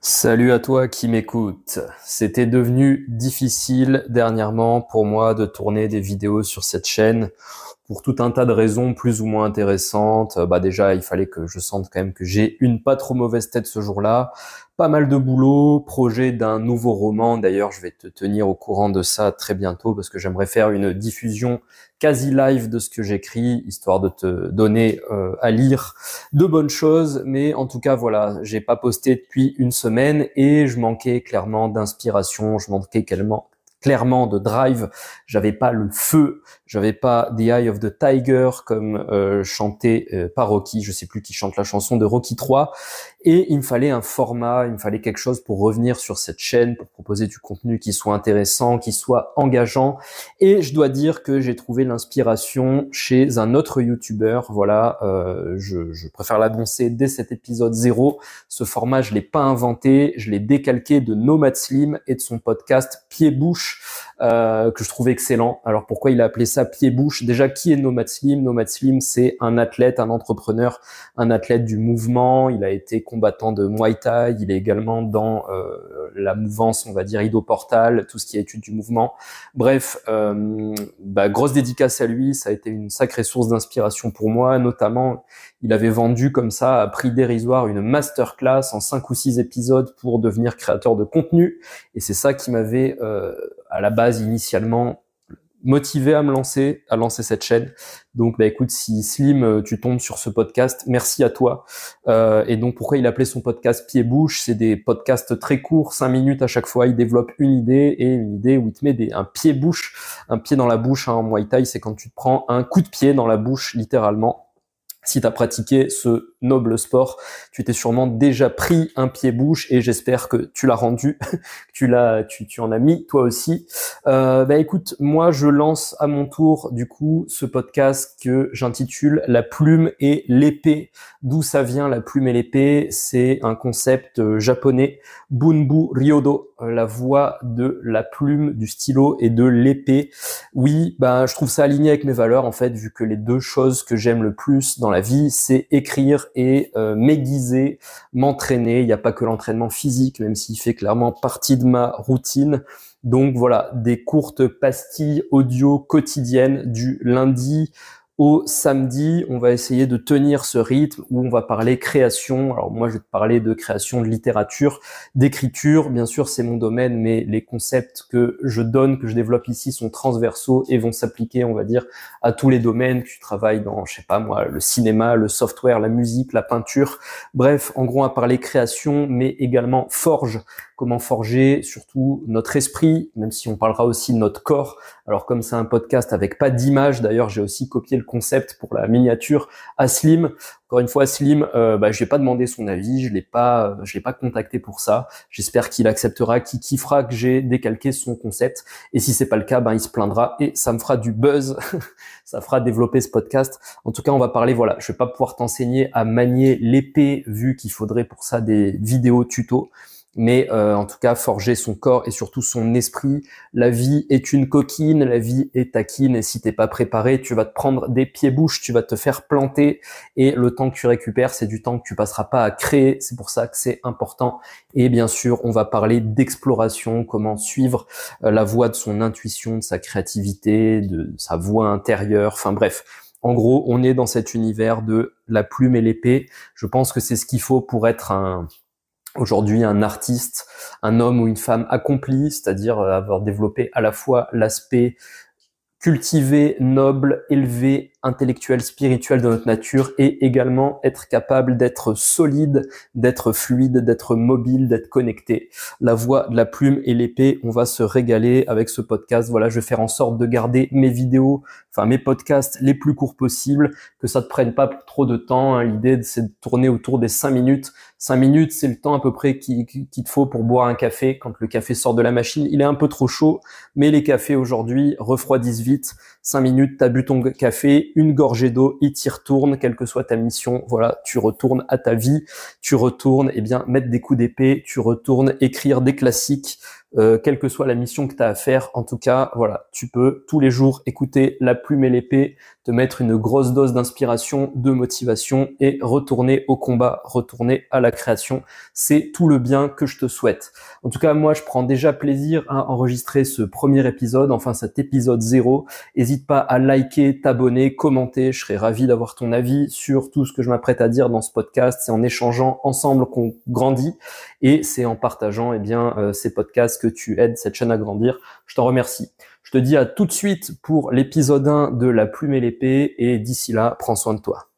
Salut à toi qui m'écoute. C'était devenu difficile dernièrement pour moi de tourner des vidéos sur cette chaîne pour tout un tas de raisons plus ou moins intéressantes. Déjà, il fallait que je sente quand même que j'ai une pas trop mauvaise tête ce jour-là. Pas mal de boulot, projet d'un nouveau roman. D'ailleurs, je vais te tenir au courant de ça très bientôt parce que j'aimerais faire une diffusion quasi live de ce que j'écris, histoire de te donner à lire de bonnes choses. Mais en tout cas, voilà, j'ai pas posté depuis une semaine et je manquais clairement d'inspiration, je manquais clairement de drive, j'avais pas le feu, j'avais pas The Eye of the Tiger comme chantait par Rocky, je sais plus qui chante la chanson de Rocky 3, et il me fallait un format, il me fallait quelque chose pour revenir sur cette chaîne, pour proposer du contenu qui soit intéressant, qui soit engageant, et je dois dire que j'ai trouvé l'inspiration chez un autre YouTuber, voilà, je préfère l'annoncer dès cet épisode 0, ce format je l'ai pas inventé, je l'ai décalqué de Nomad Slim et de son podcast Pied-Bouche, que je trouve excellent. Alors pourquoi il a appelé ça Pied-Bouche? Déjà, qui est Nomad Slim? Nomad Slim, c'est un athlète, un entrepreneur, un athlète du mouvement. Il a été combattant de Muay Thai. Il est également dans la mouvance, on va dire, Ido Portal, tout ce qui est étude du mouvement. Bref, grosse dédicace à lui. Ça a été une sacrée source d'inspiration pour moi. Notamment, il avait vendu comme ça, à prix dérisoire, une masterclass en 5 ou 6 épisodes pour devenir créateur de contenu. Et c'est ça qui m'avait, à la base, initialement, motivé à lancer cette chaîne. Donc, écoute, si Slim, tu tombes sur ce podcast, merci à toi. Et donc, pourquoi il appelait son podcast Pied-Bouche? C'est des podcasts très courts, 5 minutes à chaque fois. Il développe une idée où il te met un pied-bouche, un pied dans la bouche, hein, en Muay Thai, c'est quand tu te prends un coup de pied dans la bouche, littéralement. Si tu as pratiqué ce noble sport, tu t'es sûrement déjà pris un pied-bouche et j'espère que tu l'as rendu, que tu en as mis toi aussi. Écoute, moi je lance à mon tour du coup ce podcast que j'intitule La plume et l'épée. D'où ça vient la plume et l'épée? C'est un concept japonais, Bunbu Ryodo, la voie de la plume, du stylo et de l'épée. Oui, je trouve ça aligné avec mes valeurs en fait, vu que les deux choses que j'aime le plus dans la vie, c'est écrire et m'aiguiser, m'entraîner. Il n'y a pas que l'entraînement physique, même s'il fait clairement partie de ma routine. Donc voilà, des courtes pastilles audio quotidiennes du lundi au samedi. On va essayer de tenir ce rythme où on va parler création. Alors moi, je vais te parler de création de littérature, d'écriture. Bien sûr, c'est mon domaine, mais les concepts que je donne, que je développe ici sont transversaux et vont s'appliquer, on va dire, à tous les domaines. Tu travailles dans, je sais pas moi, le cinéma, le software, la musique, la peinture. Bref, en gros, on va parler création, mais également forge. Comment forger surtout notre esprit, même si on parlera aussi de notre corps. Alors comme c'est un podcast avec pas d'image, d'ailleurs j'ai aussi copié le concept pour la miniature à Slim. Encore une fois, Slim, je vais pas demandé son avis, je l'ai pas contacté pour ça. J'espère qu'il acceptera, qu'il kiffera que j'ai décalqué son concept. Et si c'est pas le cas, il se plaindra et ça me fera du buzz, ça fera développer ce podcast. En tout cas, on va parler, voilà, je vais pas pouvoir t'enseigner à manier l'épée vu qu'il faudrait pour ça des vidéos tutos. Mais en tout cas, forger son corps et surtout son esprit. La vie est une coquine, la vie est taquine et si t'es pas préparé, tu vas te prendre des pieds-bouches, tu vas te faire planter et le temps que tu récupères, c'est du temps que tu passeras pas à créer. C'est pour ça que c'est important. Et bien sûr, on va parler d'exploration, comment suivre la voie de son intuition, de sa créativité, de sa voix intérieure. Enfin bref. En gros, on est dans cet univers de la plume et l'épée. Je pense que c'est ce qu'il faut pour être aujourd'hui un artiste, un homme ou une femme accompli, c'est-à-dire avoir développé à la fois l'aspect cultivé, noble, élevé, intellectuel, spirituel de notre nature et également être capable d'être solide, d'être fluide, d'être mobile, d'être connecté. La voix de la plume et l'épée, on va se régaler avec ce podcast. Voilà, je vais faire en sorte de garder mes vidéos, mes podcasts les plus courts possibles, que ça te prenne pas trop de temps. Hein. L'idée, c'est de tourner autour des 5 minutes. 5 minutes, c'est le temps à peu près qu'il te faut pour boire un café. Quand le café sort de la machine, il est un peu trop chaud, mais les cafés aujourd'hui refroidissent vite. 5 minutes, t'as bu ton café, une gorgée d'eau, et t'y retournes, quelle que soit ta mission. Voilà, tu retournes à ta vie, tu retournes, mettre des coups d'épée, tu retournes écrire des classiques, quelle que soit la mission que tu as à faire. En tout cas, voilà, tu peux tous les jours écouter La Plume et l'Épée, te mettre une grosse dose d'inspiration, de motivation et retourner au combat, retourner à la création. C'est tout le bien que je te souhaite. En tout cas, moi, je prends déjà plaisir à enregistrer ce premier épisode, enfin cet épisode 0. N'hésite pas à liker, t'abonner, commenter. Je serais ravi d'avoir ton avis sur tout ce que je m'apprête à dire dans ce podcast. C'est en échangeant ensemble qu'on grandit et c'est en partageant ces podcasts que tu aides cette chaîne à grandir. Je t'en remercie. Je te dis à tout de suite pour l'épisode 1 de La Plume et l'Épée et d'ici là, prends soin de toi.